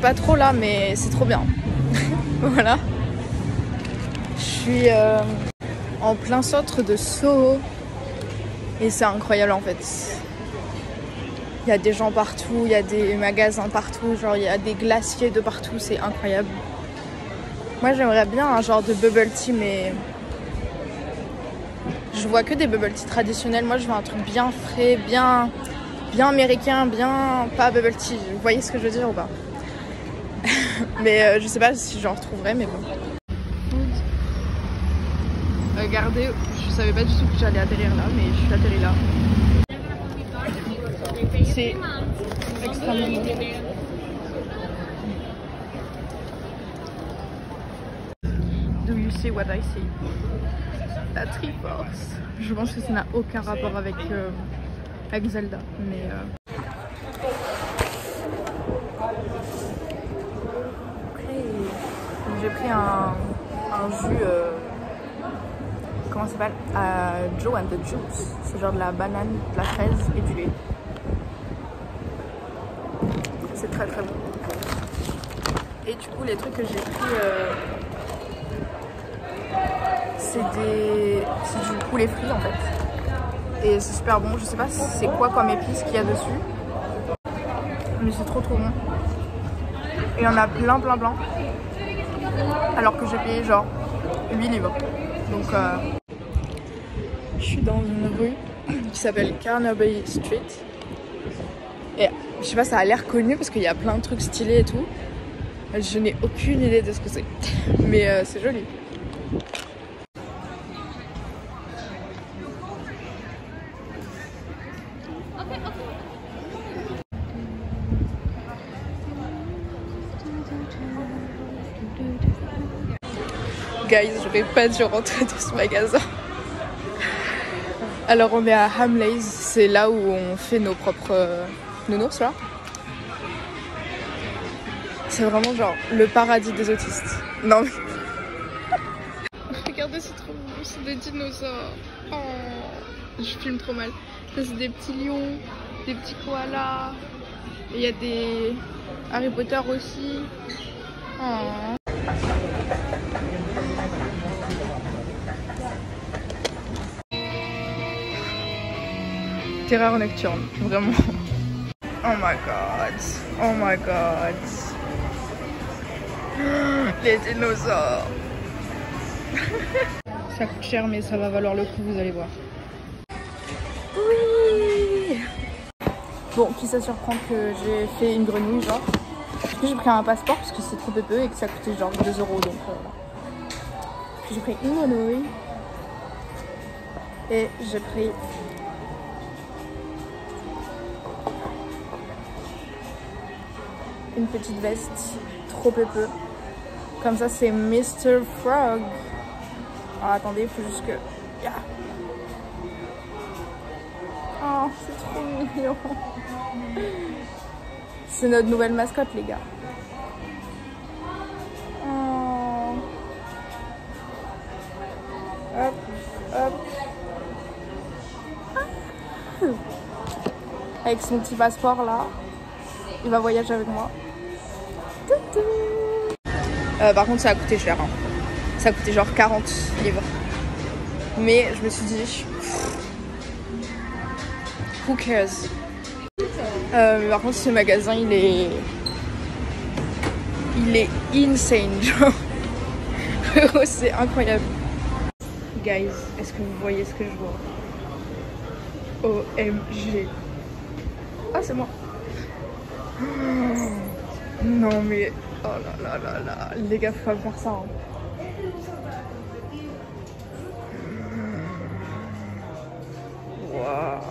pas trop là, mais c'est trop bien. Voilà. Je suis en plein centre de Soho et c'est incroyable en fait. Il y a des gens partout, il y a des magasins partout, genre il y a des glaciers de partout, c'est incroyable. Moi j'aimerais bien un genre de bubble tea, mais je vois que des bubble tea traditionnels. Moi je veux un truc bien frais, bien américain, bien pas bubble tea. Vous voyez ce que je veux dire ou pas? Mais je sais pas si j'en retrouverai, mais bon. Regardez, je savais pas du tout que j'allais atterrir là, mais je suis atterri là. C'est extrêmement bon. Do you see what I see? La Triforce. Je pense que ça n'a aucun rapport avec Zelda, mais j'ai pris un jus, comment ça s'appelle, Joe and the Juice. C'est genre de la banane, de la fraise et du lait. C'est très très bon. Et du coup les trucs que j'ai pris, c'est du poulet frit en fait. Et c'est super bon. Je sais pas c'est quoi comme épice qu'il y a dessus, mais c'est trop bon. Et il y en a plein. Alors que j'ai payé genre 8 livres. Donc je suis dans une rue qui s'appelle Carnaby Street. Et je sais pas, ça a l'air connu parce qu'il y a plein de trucs stylés et tout. Je n'ai aucune idée de ce que c'est. Mais c'est joli. Guys, j'aurais pas dû rentrer dans ce magasin. Alors on est à Hamleys, c'est là où on fait nos propres nounours là. C'est vraiment genre le paradis des autistes. Non mais... Regardez, c'est trop beau, c'est des dinosaures. Oh, je filme trop mal. Ça c'est des petits lions, des petits koalas. Il y a des Harry Potter aussi. Oh. Terreur nocturne, vraiment. Oh my god, oh my god. Les dinosaures. Ça coûte cher mais ça va valoir le coup, vous allez voir. Oui. Bon, qui ça surprend que j'ai fait une grenouille genre. J'ai pris un passeport parce que c'est trop peu et que ça coûtait genre 2 € donc j'ai pris une grenouille. Et j'ai pris une petite veste, trop peu. Comme ça, c'est Mr. Frog. Alors attendez, il faut juste que... Yeah. Oh, c'est trop mignon. C'est notre nouvelle mascotte, les gars. Oh. Hop, hop. Avec son petit passeport là. Il va voyager avec moi. Par contre ça a coûté cher hein. Ça a coûté genre 40 livres. Mais je me suis dit who cares. Par contre ce magasin il est insane genre. C'est incroyable. Guys, est-ce que vous voyez ce que je vois? OMG. Ah c'est moi. Non mais oh là là, les gars, faut pas faire ça hein. Waouh,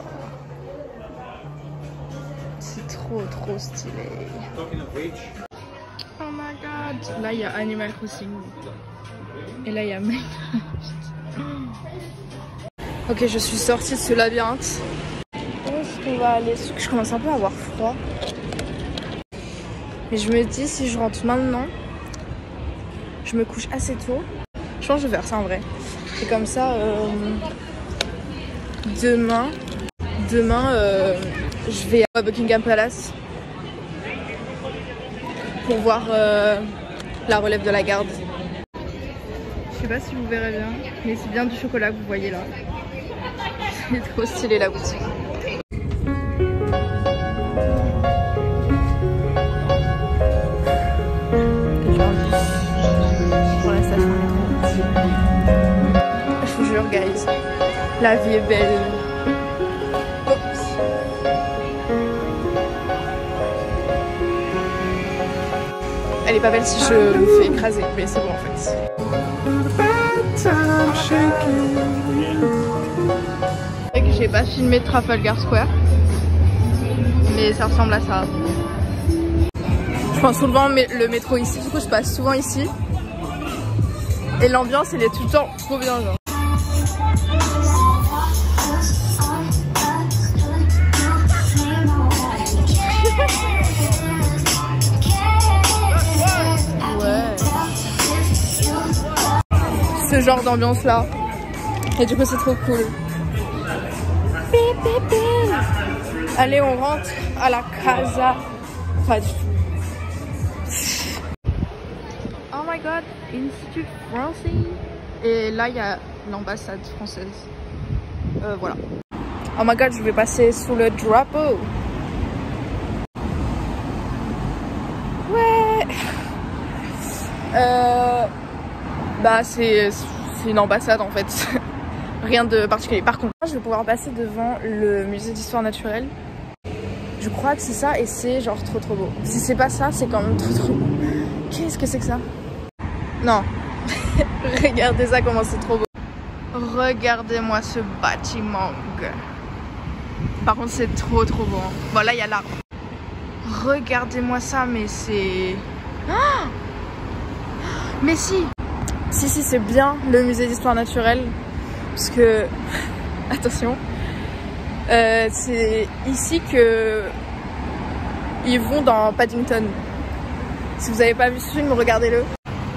c'est trop stylé. Oh my god. Là il y a Animal Crossing et là il y a Minecraft. Ok, je suis sortie de ce labyrinthe. Où est-ce qu'on va aller? Je commence un peu à avoir froid. Mais je me dis, si je rentre maintenant, je me couche assez tôt. Je pense que je vais faire ça en vrai. Et comme ça, demain, je vais à Buckingham Palace pour voir la relève de la garde. Je sais pas si vous verrez bien, mais c'est bien du chocolat que vous voyez là. C'est trop stylé la boutique. Pour la station métro. Je vous jure guys, la vie est belle. Elle est pas belle si je me fais écraser, mais c'est bon en fait. C'est vrai que j'ai pas filmé Trafalgar Square, mais ça ressemble à ça. Je prends souvent le métro ici, du coup je passe souvent ici. Et l'ambiance elle est tout le temps trop bien genre. Ce genre d'ambiance là et du coup c'est trop cool. Allez on rentre à la casa. Pas du tout. Oh my god, Institut français. Et là il y a l'ambassade française. Voilà. Oh my god, je vais passer sous le drapeau. Ouais. Bah c'est une ambassade en fait. Rien de particulier. Par contre, je vais pouvoir passer devant le musée d'histoire naturelle. Je crois que c'est ça et c'est genre trop beau. Si c'est pas ça, c'est quand même trop beau. Qu'est-ce que c'est que ça? Non. Regardez ça comment c'est trop beau. Regardez-moi ce bâtiment. Par contre c'est trop beau. Hein. Bon là il y a l'arbre. Regardez-moi ça mais c'est... Oh, mais si c'est bien le musée d'histoire naturelle parce que attention c'est ici que ils vont dans Paddington. Si vous avez pas vu ce film, regardez-le.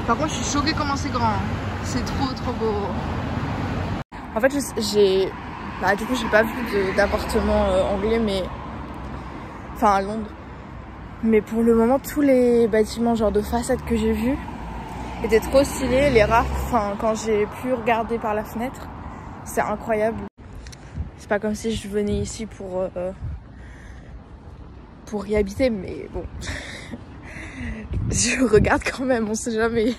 Par contre je suis choquée comment c'est grand, c'est trop beau. En fait j'ai du coup j'ai pas vu d'appartement anglais mais enfin à Londres, mais pour le moment tous les bâtiments genre de façade que j'ai vus étaient trop stylés, les rares, enfin quand j'ai pu regarder par la fenêtre, c'est incroyable. C'est pas comme si je venais ici pour y habiter, mais bon, je regarde quand même, on sait jamais.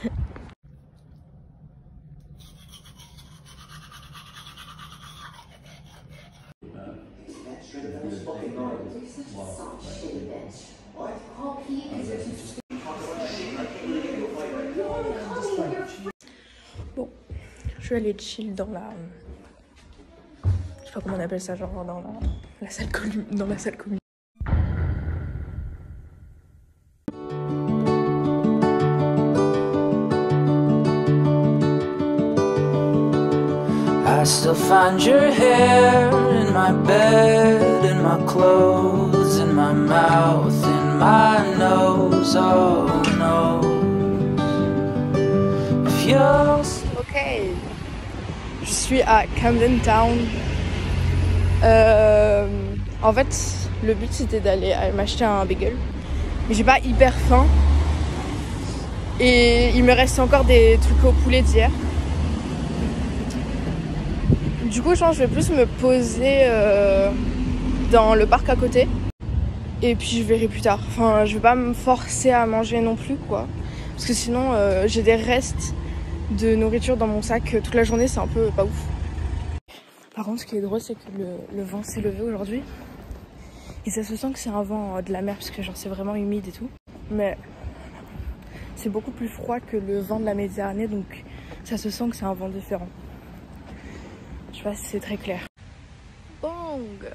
Bon, je vais aller chill dans la... Je sais pas comment on appelle ça, genre dans la salle commune. Dans la salle commune. I still find your hair in my bed, in my clothes, in my mouth, in my nose, oh no. If you're... Ok, je suis à Camden Town. En fait, le but c'était d'aller m'acheter un bagel, mais j'ai pas hyper faim. Et il me reste encore des trucs au poulet d'hier. Du coup, je pense que je vais plus me poser dans le parc à côté. Et puis je verrai plus tard. Enfin, je vais pas me forcer à manger non plus, quoi. Parce que sinon, j'ai des restes de nourriture dans mon sac toute la journée, c'est un peu pas ouf. Par contre, ce qui est drôle, c'est que le vent s'est levé aujourd'hui. Et ça se sent que c'est un vent de la mer, parce que genre c'est vraiment humide et tout. Mais c'est beaucoup plus froid que le vent de la Méditerranée, donc ça se sent que c'est un vent différent. Je sais pas si c'est très clair. Bang!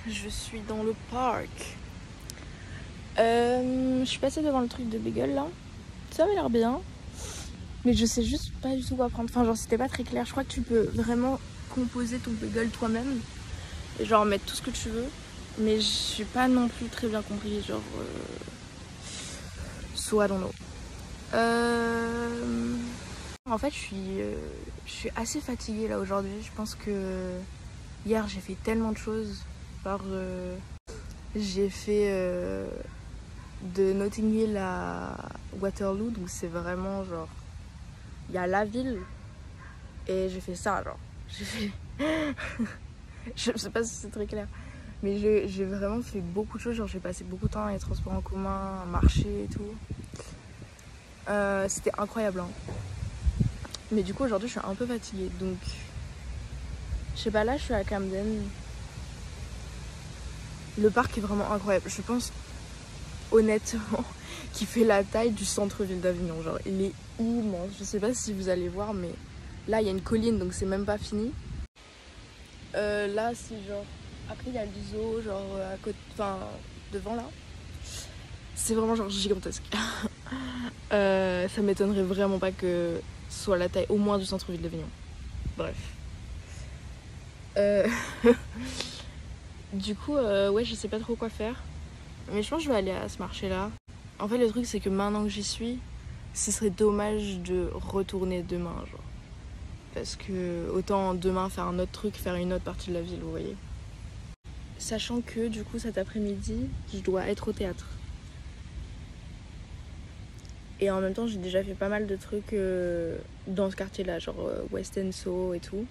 Je suis dans le parc. Je suis passée devant le truc de bagel là. Ça avait l'air bien. Mais je sais juste pas du tout quoi prendre. Enfin genre c'était pas très clair. Je crois que tu peux vraiment composer ton bagel toi-même. Et genre mettre tout ce que tu veux. Mais j'ai pas non plus très bien compris. Genre... So I don't know. En fait je suis assez fatiguée là aujourd'hui. Je pense que hier j'ai fait tellement de choses. J'ai fait de Notting Hill à Waterloo, donc c'est vraiment genre il y a la ville et j'ai fait ça genre j'ai fait je sais pas si c'est très clair mais j'ai vraiment fait beaucoup de choses, genre j'ai passé beaucoup de temps dans les transports en commun, à marcher et tout. C'était incroyable hein. Mais du coup aujourd'hui je suis un peu fatiguée donc je sais pas, là je suis à Camden. Le parc est vraiment incroyable, je pense honnêtement qu'il fait la taille du centre-ville d'Avignon, genre il est immense. Je sais pas si vous allez voir mais là il y a une colline donc c'est même pas fini. Là c'est genre après il y a le zoo genre à côté, enfin devant là. C'est vraiment genre gigantesque. Ça m'étonnerait vraiment pas que ce soit la taille au moins du centre-ville d'Avignon. Bref. Du coup ouais je sais pas trop quoi faire. Mais je pense que je vais aller à ce marché là. En fait le truc c'est que maintenant que j'y suis, ce serait dommage de retourner demain genre. Parce que autant demain faire un autre truc, faire une autre partie de la ville, vous voyez. Sachant que du coup cet après-midi, je dois être au théâtre. Et en même temps j'ai déjà fait pas mal de trucs dans ce quartier là, genre West End Soho et tout.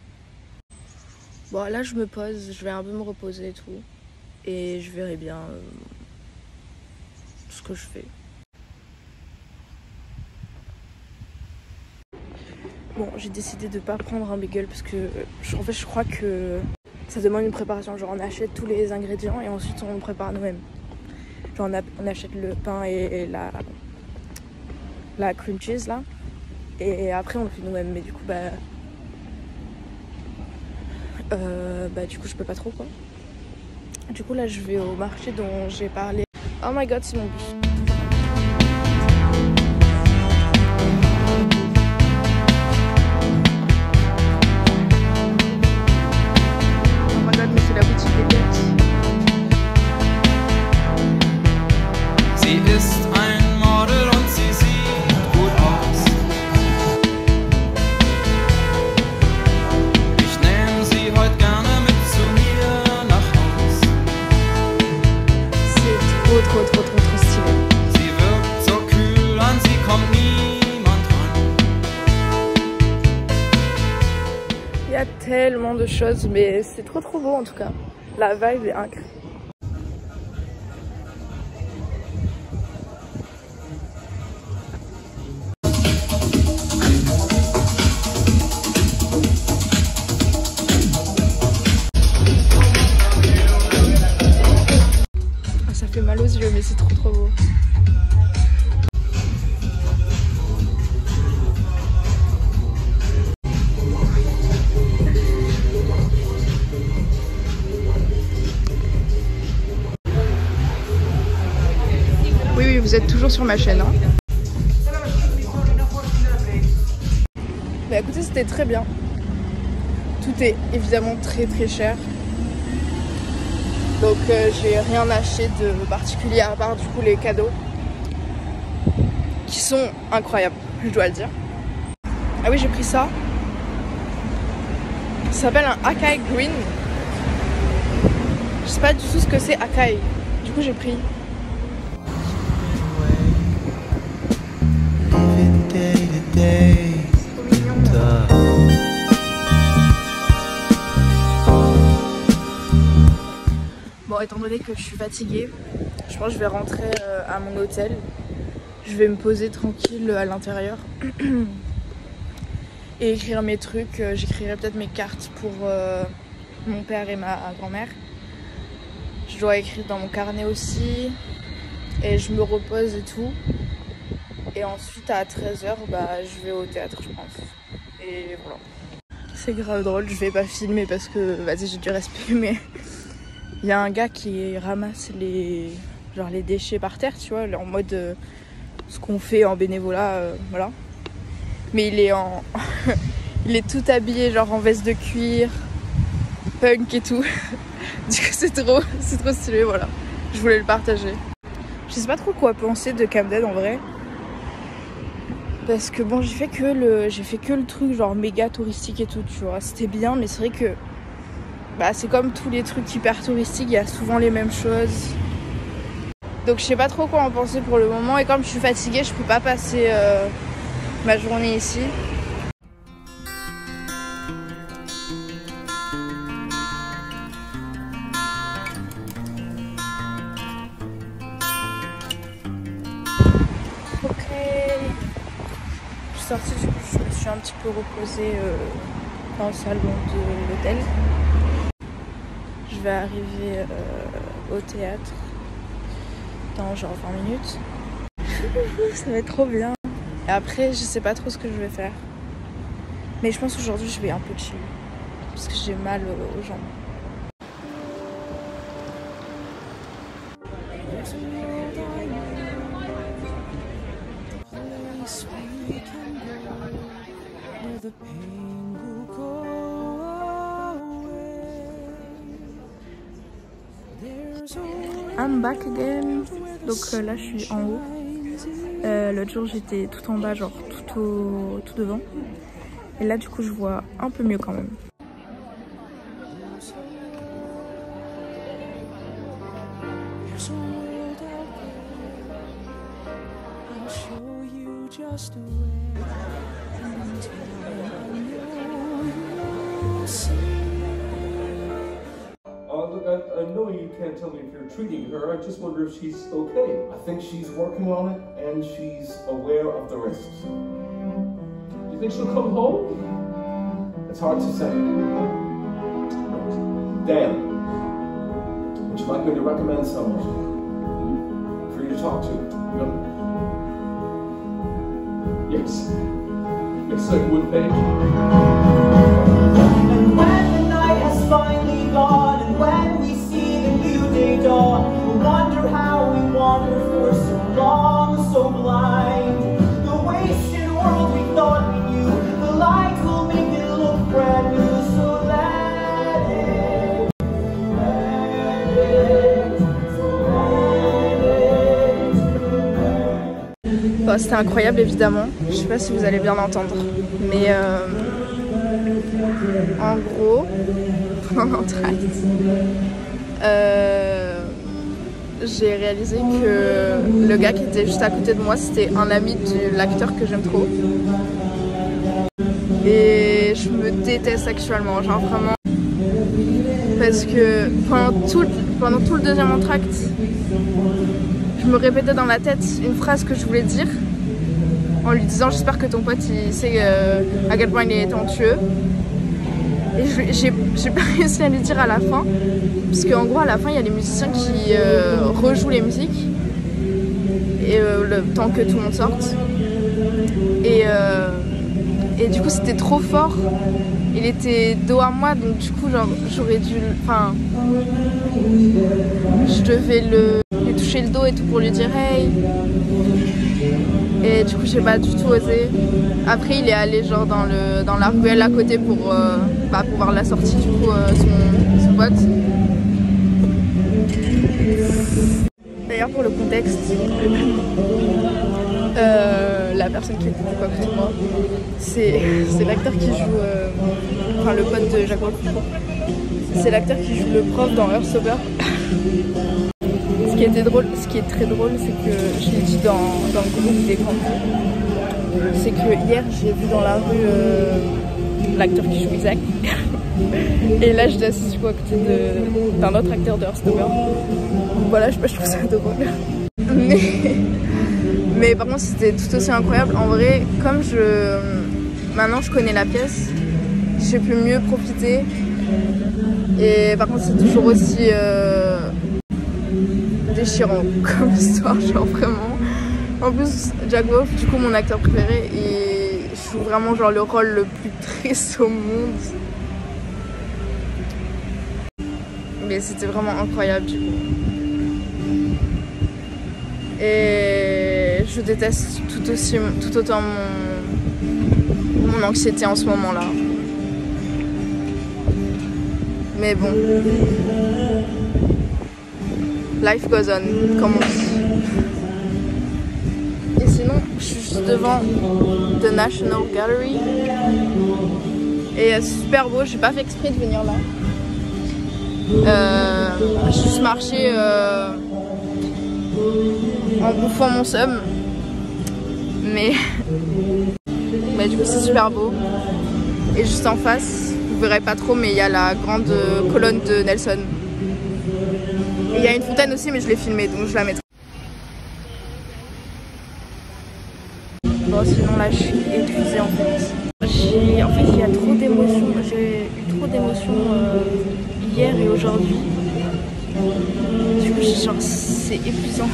Bon là je me pose, je vais un peu me reposer et tout. Et je verrai bien ce que je fais. Bon, j'ai décidé de pas prendre un bagel parce que en fait je crois que ça demande une préparation. Genre on achète tous les ingrédients et ensuite on le prépare nous-mêmes. Genre on achète le pain et la cream cheese là. Et après on le fait nous-mêmes. Mais du coup du coup je peux pas trop quoi. Du coup là je vais au marché dont j'ai parlé. Oh my god c'est mon bus. Tellement de choses mais c'est trop beau en tout cas. La vibe est incroyable. Ça fait mal aux yeux mais c'est trop beau. Oui, vous êtes toujours sur ma chaîne. Hein. Bah écoutez, c'était très bien. Tout est évidemment très cher. Donc j'ai rien acheté de particulier à part du coup les cadeaux. Qui sont incroyables, je dois le dire. Ah oui, j'ai pris ça. Ça s'appelle un Acai Green. Je sais pas du tout ce que c'est Acai. Du coup j'ai pris. Bon, étant donné que je suis fatiguée, je pense que je vais rentrer à mon hôtel. Je vais me poser tranquille à l'intérieur et écrire mes trucs. J'écrirai peut-être mes cartes pour mon père et ma grand-mère. Je dois écrire dans mon carnet aussi et je me repose et tout. Et ensuite à 13h, je vais au théâtre, je pense. Et voilà. C'est grave drôle, je vais pas filmer parce que, vas-y, j'ai du respect, mais il y a un gars qui ramasse les déchets par terre, tu vois, en mode ce qu'on fait en bénévolat, voilà. Mais il est il est tout habillé, genre en veste de cuir, punk et tout. Du coup, c'est trop stylé, voilà. Je voulais le partager. Je sais pas trop quoi penser de Camden en vrai. Parce que bon, j'ai fait que le truc genre méga touristique et tout, tu vois. C'était bien, mais c'est vrai que c'est comme tous les trucs hyper touristiques, il y a souvent les mêmes choses. Donc je sais pas trop quoi en penser pour le moment. Et comme je suis fatiguée, je peux pas passer ma journée ici. Ok. Je suis sortie, du coup je me suis un petit peu reposée dans le salon de l'hôtel. Je vais arriver au théâtre dans genre 20 minutes. Ça va être trop bien. Et après, je sais pas trop ce que je vais faire. Mais je pense qu'aujourd'hui, je vais un peu chill. Parce que j'ai mal aux jambes. I'm back again. Donc là je suis en haut. L'autre jour j'étais tout en bas, genre tout devant. Et là du coup je vois un peu mieux quand même. Look, I know you can't tell me if you're treating her. I just wonder if she's okay. I think she's working on it and she's aware of the risks. Do you think she'll come home? It's hard to say. Dan, would you like me to recommend someone for you to talk to? No? Yes. Yes, I would, Paige. And when the night has finally gone, and when we see the new day dawn, we'll wonder how we wandered for so long, so blind. The wasted world we thought we knew, the light will make it look brand new. So let it, Bon, c'était incroyable évidemment. Je sais pas si vous allez bien l'entendre, mais en gros, en entracte, j'ai réalisé que le gars qui était juste à côté de moi, c'était un ami de l'acteur que j'aime trop. Et je me déteste actuellement, genre vraiment. Parce que pendant tout le deuxième entracte, je me répétais dans la tête une phrase que je voulais dire en lui disant j'espère que ton pote il sait à quel point il est talentueux. Et j'ai pas réussi à lui dire à la fin, parce qu'en gros à la fin il y a les musiciens qui rejouent les musiques et le temps que tout le monde sorte. Et du coup c'était trop fort. Il était dos à moi, donc du coup genre j'aurais dû, enfin, je devais lui toucher le dos et tout pour lui dire hey. Et du coup j'ai pas du tout osé. Après il est allé genre dans la ruelle à côté pour voir la sortie du coup son pote. D'ailleurs pour le contexte, la personne qui est du coup à côté de moi, c'est l'acteur qui joue, enfin le pote de Jacques Wolf. C'est l'acteur qui joue le prof dans Heartstopper. Ce qui est très drôle, c'est que je l'ai dit dans le groupe des campus, c'est que hier j'ai vu dans la rue l'acteur qui joue Isaac. Et là j'étais assise du coup à côté d'un autre acteur de Heartstopper. Voilà, je trouve ça drôle. Mais par contre c'était tout aussi incroyable. En vrai, comme maintenant je connais la pièce, j'ai pu mieux profiter. Et par contre c'est toujours aussi déchirant comme histoire, genre vraiment. En plus Jacques Wolf, du coup mon acteur préféré, et je joue vraiment genre le rôle le plus triste au monde. Mais c'était vraiment incroyable du coup. Et je déteste tout autant mon anxiété en ce moment là. Mais bon, life goes on, comme on dit. Et sinon, je suis juste devant The National Gallery. Et c'est super beau, j'ai pas fait exprès de venir là. J'ai juste marché en bouffant mon seum. Mais bah, du coup c'est super beau. Et juste en face, vous verrez pas trop, mais il y a la grande colonne de Nelson. Et il y a une fontaine aussi, mais je l'ai filmée, donc je la mettrai. Bon, sinon là je suis épuisée en fait. Il y a trop d'émotions. J'ai eu trop d'émotions hier et aujourd'hui. Du coup, genre, c'est épuisant.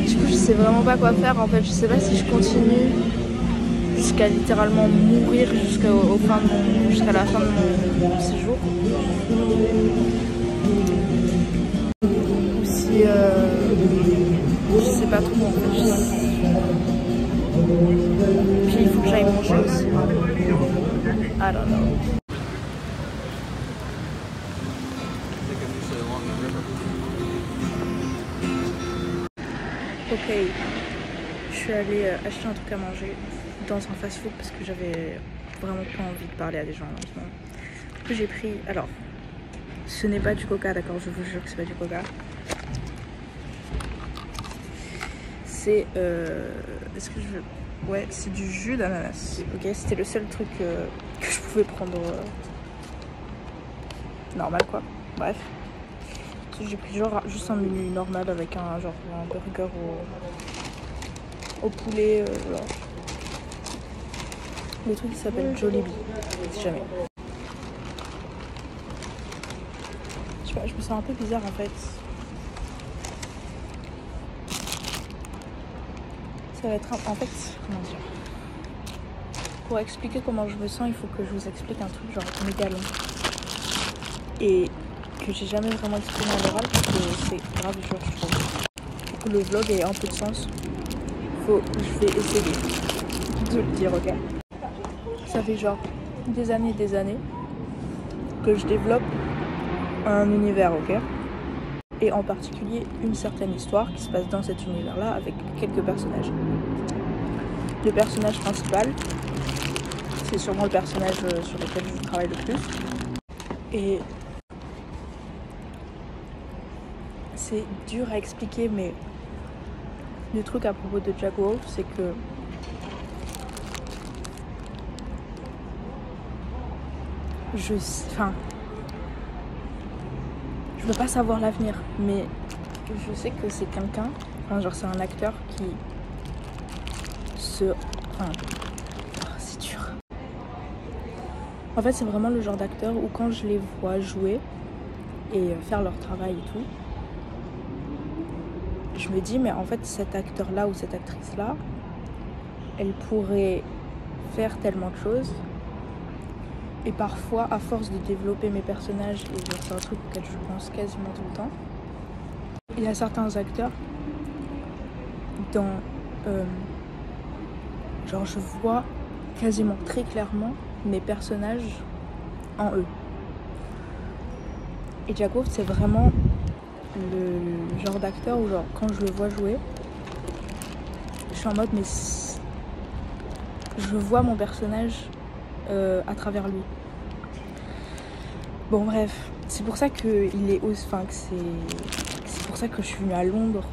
Du coup, je sais vraiment pas quoi faire en fait. Je sais pas si je continue jusqu'à littéralement mourir jusqu'à la fin de mon séjour. Ou si je sais pas trop en fait. Puis il faut que j'aille manger aussi. I don't know. Ok, je suis allée acheter un truc à manger dans un fast-food parce que j'avais vraiment pas envie de parler à des gens en ce moment. Du coup j'ai pris, alors ce n'est pas du coca, d'accord, je vous jure que c'est pas du coca. C'est, est-ce que je... Ouais, c'est du jus d'ananas. Ok, c'était le seul truc que je pouvais prendre normal quoi, bref. J'ai pris genre juste un menu normal avec un burger au poulet. Genre. Le truc qui s'appelle Jollibee, si jamais. Je sais pas, je me sens un peu bizarre en fait. Ça va être en fait, comment dire. Pour expliquer comment je me sens, il faut que je vous explique un truc genre méga long. Et que j'ai jamais vraiment exprimé à l'oral parce que c'est grave dur je trouve. Pour que le vlog ait un peu de sens, je vais essayer de le dire, ok. Ça fait genre des années que je développe un univers, ok. Et en particulier une certaine histoire qui se passe dans cet univers-là avec quelques personnages. Le personnage principal, c'est sûrement le personnage sur lequel je travaille le plus. Et c'est dur à expliquer, mais le truc à propos de Jack Wolf, c'est que je veux pas savoir l'avenir, mais je sais que c'est quelqu'un, enfin genre c'est un acteur qui c'est dur. En fait c'est vraiment le genre d'acteur où quand je les vois jouer et faire leur travail et tout, je me dis mais en fait cet acteur là ou cette actrice là, elle pourrait faire tellement de choses. Et parfois, à force de développer mes personnages, et c'est un truc auquel je pense quasiment tout le temps, il y a certains acteurs dans... genre je vois quasiment très clairement mes personnages en eux. Et Jack Wolf, c'est vraiment le genre d'acteur où genre quand je le vois jouer, je suis en mode mais je vois mon personnage à travers lui. Bon bref, c'est pour ça que c'est pour ça que je suis venue à Londres.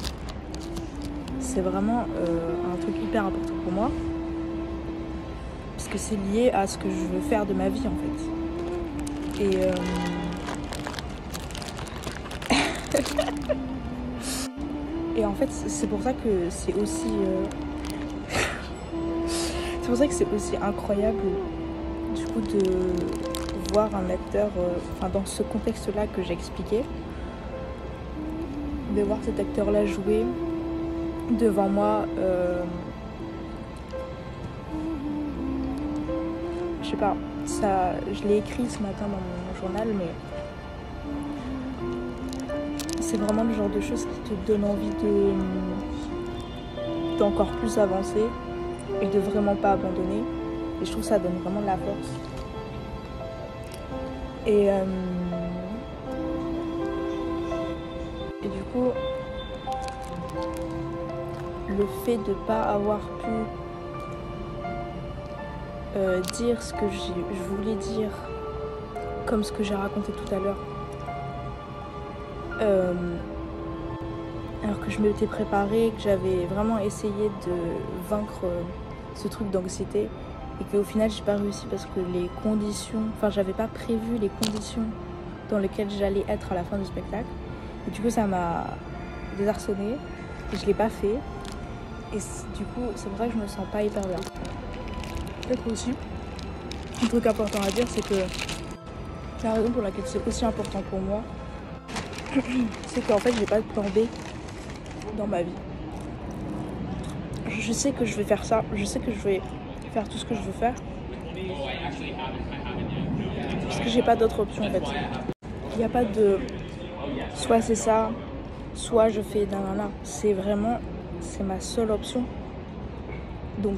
C'est vraiment un truc hyper important pour moi parce que c'est lié à ce que je veux faire de ma vie en fait. Et en fait c'est pour ça que c'est aussi c'est pour ça que c'est aussi incroyable du coup de voir un acteur, dans ce contexte-là que j'ai expliqué, de voir cet acteur-là jouer devant moi. Je sais pas, ça, je l'ai écrit ce matin dans mon journal, mais c'est vraiment le genre de choses qui te donne envie d'encore plus avancer et de vraiment pas abandonner. Et je trouve que ça donne vraiment de la force. Et du coup, le fait de pas avoir pu dire ce que je voulais dire, comme ce que j'ai raconté tout à l'heure, alors que je m'étais préparée, que j'avais vraiment essayé de vaincre ce truc d'anxiété et qu'au final j'ai pas réussi parce que les conditions, enfin j'avais pas prévu les conditions dans lesquelles j'allais être à la fin du spectacle et du coup ça m'a désarçonnée et je l'ai pas fait et du coup c'est pour ça que je me sens pas hyper bien. Peut-être aussi un truc important à dire, c'est que la raison pour laquelle c'est aussi important pour moi, c'est qu'en fait j'ai pas de plan B dans ma vie. Je sais que je vais faire ça, je sais que je vais faire tout ce que je veux faire parce que j'ai pas d'autre option en fait. Il n'y a pas de soit c'est ça, soit je fais nanana. C'est vraiment, c'est ma seule option. Donc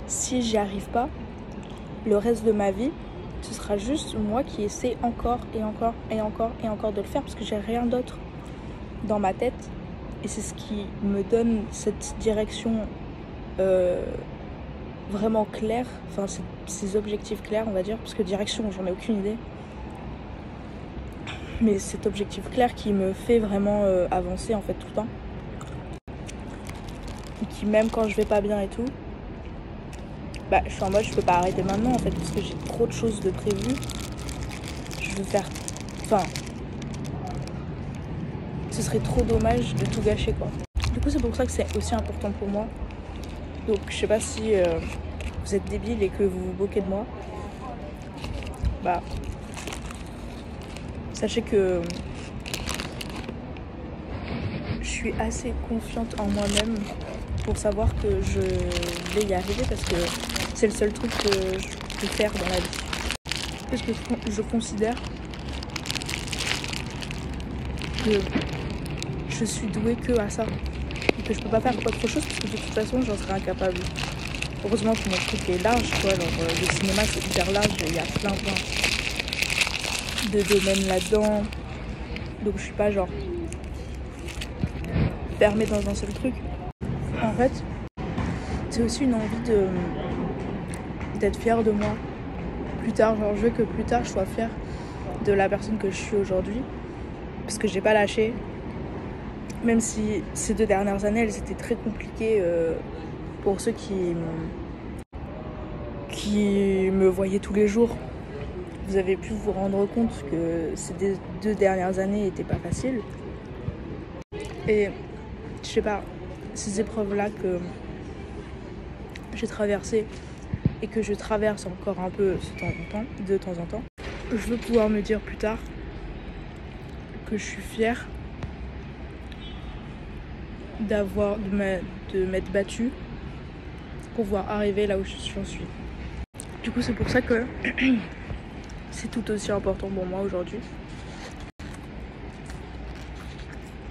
si j'y arrive pas, le reste de ma vie, ce sera juste moi qui essaie encore et encore et encore et encore de le faire parce que j'ai rien d'autre dans ma tête et c'est ce qui me donne cette direction vraiment claire, enfin ces objectifs clairs on va dire, parce que direction j'en ai aucune idée, mais cet objectif clair qui me fait vraiment avancer en fait tout le temps et qui même quand je vais pas bien et tout, bah je suis en mode je peux pas arrêter maintenant en fait parce que j'ai trop de choses de prévues, je veux faire, enfin ce serait trop dommage de tout gâcher quoi. Du coup c'est pour ça que c'est aussi important pour moi. Donc je sais pas si vous êtes débile et que vous vous moquez de moi. Bah sachez que je suis assez confiante en moi-même pour savoir que je vais y arriver parce que c'est le seul truc que je peux faire dans la vie. Parce que je considère que je suis douée que à ça. Et que je peux pas faire autre chose parce que de toute façon j'en serais incapable. Heureusement que mon truc est large, quoi. Alors, le cinéma c'est hyper large, il y a plein de domaines là-dedans. Donc je suis pas genre fermée dans un seul truc. En fait, c'est aussi une envie d'être fière de moi. Plus tard, genre je veux que plus tard je sois fière de la personne que je suis aujourd'hui. Parce que j'ai pas lâché. Même si ces 2 dernières années, elles étaient très compliquées pour ceux qui me voyaient tous les jours. Vous avez pu vous rendre compte que ces 2 dernières années n'étaient pas faciles. Et je sais pas, ces épreuves-là que j'ai traversées et que je traverse encore un peu de temps en temps, je veux pouvoir me dire plus tard que je suis fière de m'être battue pour pouvoir arriver là où j'en suis. Du coup c'est pour ça que c'est tout aussi important pour moi aujourd'hui.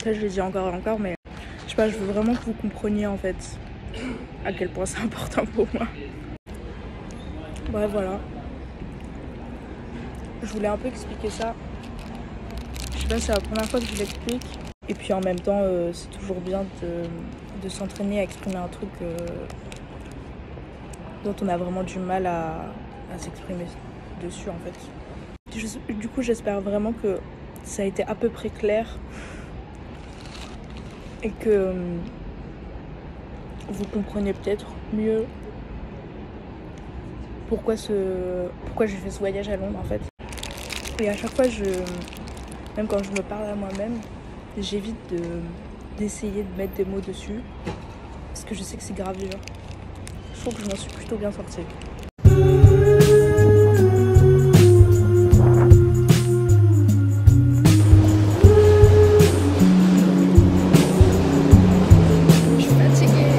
Ça je le dis encore et encore, mais je sais pas, je veux vraiment que vous compreniez en fait à quel point c'est important pour moi. Bref voilà, je voulais un peu expliquer ça. Je sais pas, c'est la première fois que je l'explique. Et puis en même temps, c'est toujours bien de s'entraîner à exprimer un truc dont on a vraiment du mal à s'exprimer dessus en fait. Du coup, j'espère vraiment que ça a été à peu près clair et que vous comprenez peut-être mieux pourquoi j'ai fait ce voyage à Londres en fait. Et à chaque fois, même quand je me parle à moi-même, j'évite d'essayer de mettre des mots dessus parce que je sais que c'est grave dur. Je trouve que je m'en suis plutôt bien sortie. Je suis fatiguée.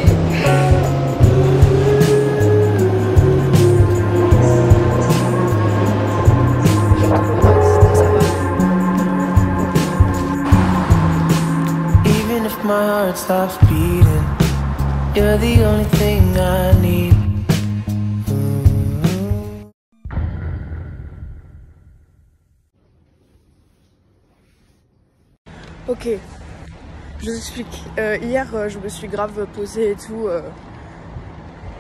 My heart stops beating. You're the only thing I need. Ok, je vous explique. Hier, je me suis grave posée et tout.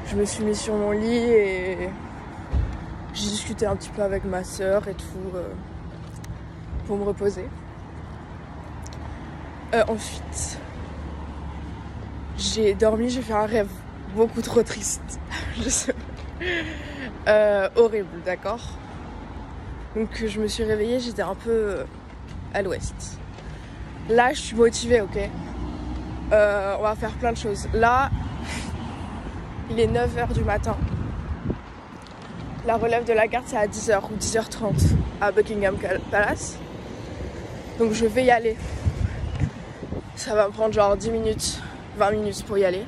Je me suis mise sur mon lit et j'ai discuté un petit peu avec ma soeur et tout pour me reposer. Ensuite, j'ai dormi, j'ai fait un rêve beaucoup trop triste. Je sais pas. Horrible, d'accord. Donc je me suis réveillée, j'étais un peu à l'ouest. Là, je suis motivée, ok. On va faire plein de choses. Là, il est 9h du matin. La relève de la garde, c'est à 10h ou 10h30 à Buckingham Palace. Donc je vais y aller. Ça va me prendre genre 10 minutes, 20 minutes pour y aller.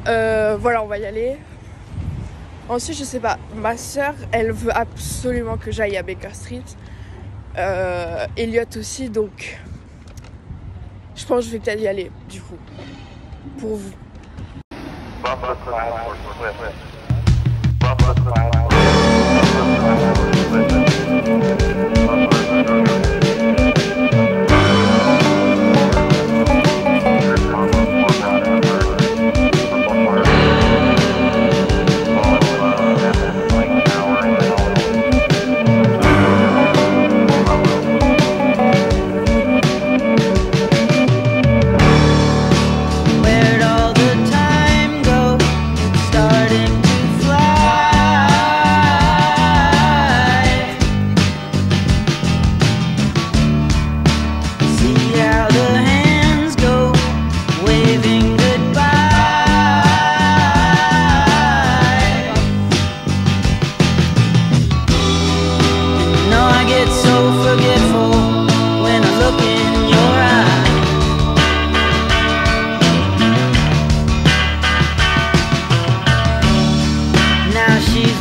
Voilà, on va y aller. Ensuite, je sais pas, ma soeur, elle veut absolument que j'aille à Baker Street. Elliot aussi, donc je pense que je vais peut-être y aller, du coup, pour vous.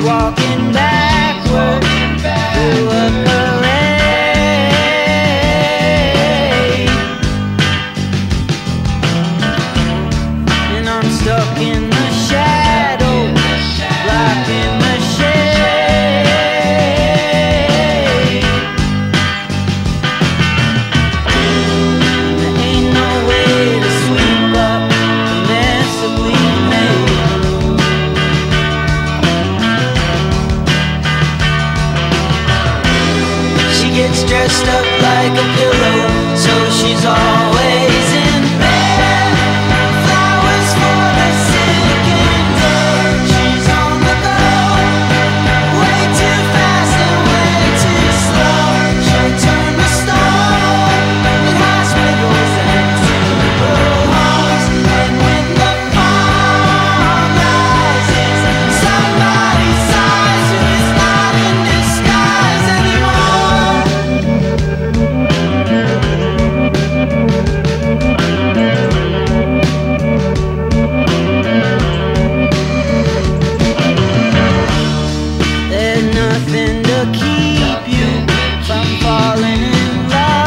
Walking backward through a parade, and I'm stuck in the shadow, blocking the shade. There ain't no way to sweep up the mess that we made. Gets dressed up like a pillow, so she's always in bed. Flowers for the sick and dead. She's on the go, way too fast and way too slow. She'll turn the stone in hospitals and funeral homes. And when the fall rises, somebody sighs who is not in disguise anymore. There's nothing to keep you from falling in love.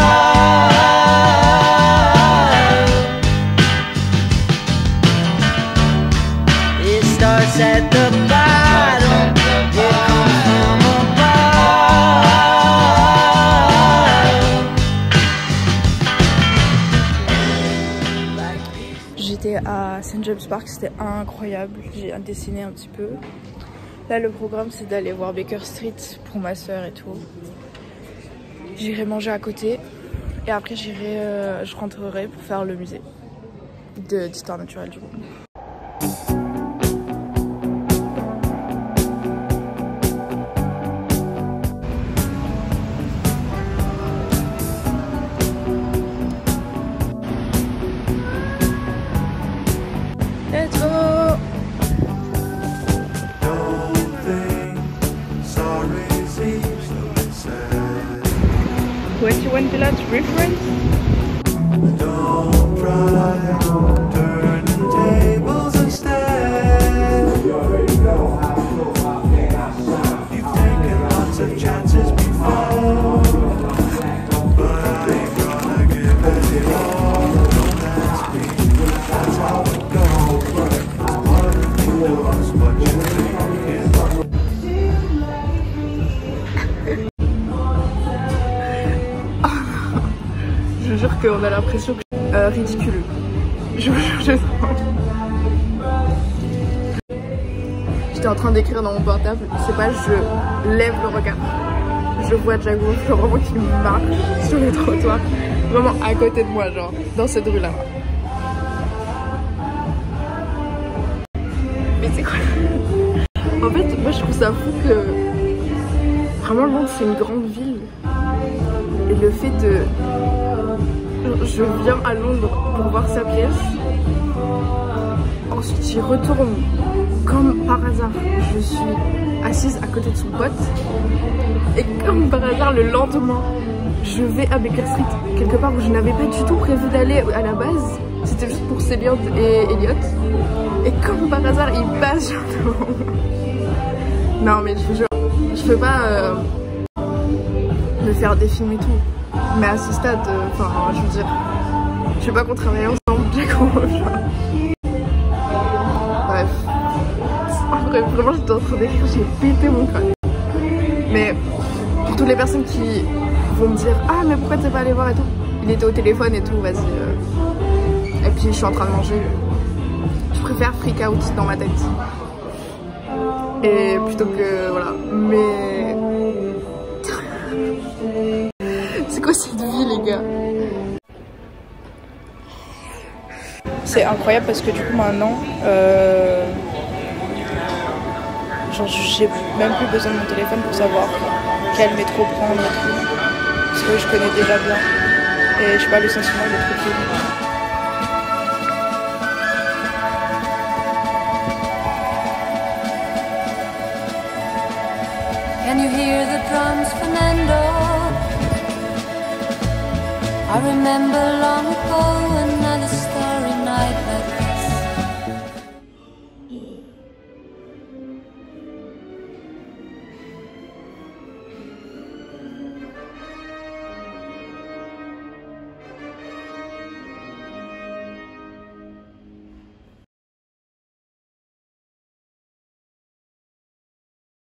It starts at the bottom, it comes from above. J'étais à St. James Park, c'était incroyable, j'ai dessiné un petit peu. Là, le programme, c'est d'aller voir Baker Street pour ma soeur et tout. J'irai manger à côté et après je rentrerai pour faire le musée d'histoire naturelle du coup. Let's go! Where's your Village reference? Don't try turning tables instead. You've taken lots of chances before, but I ain't gonna give it all. Don't ask me, that's how it goes. Part of me knows what you're thinking. Je jure qu'on a l'impression que ridicule. Je vous jure, j'étais en train d'écrire dans mon portable, c'est pas, je lève le regard. Je vois Jago Florent qui marche sur les trottoirs Vraiment à côté de moi, genre, dans cette rue-là. Mais c'est quoi? En fait, moi je trouve ça fou que vraiment Londres c'est une grande ville. Et le fait de... Je viens à Londres pour voir sa pièce. Ensuite j'y retourne comme par hasard. Je suis assise à côté de son pote. Et comme par hasard le lendemain, je vais à Baker Street, quelque part où je n'avais pas du tout prévu d'aller à la base. C'était juste pour Céline et Elliot. Et comme par hasard, il passe sur devant moi. Non mais je vous jure, je peux pas me faire des films et tout. Mais à ce stade, enfin je veux dire, je sais pas qu'on travaille ensemble, du coup, genre. Bref. En vrai, vraiment j'étais en train d'écrire, j'ai pété mon crâne. Mais pour toutes les personnes qui vont me dire ah mais pourquoi t'es pas allé voir et tout, il était au téléphone et tout, vas-y. Et puis je suis en train de manger. Je préfère freak out dans ma tête. Et plutôt que voilà. Mais c'est quoi cette vie les gars? C'est incroyable parce que du coup maintenant genre j'ai même plus besoin de mon téléphone pour savoir quel métro prendre et tout. Parce que je connais déjà bien. Et je sais pas, le sentiment il est trop cool. Can you hear the drums, Fernando? I remember long ago when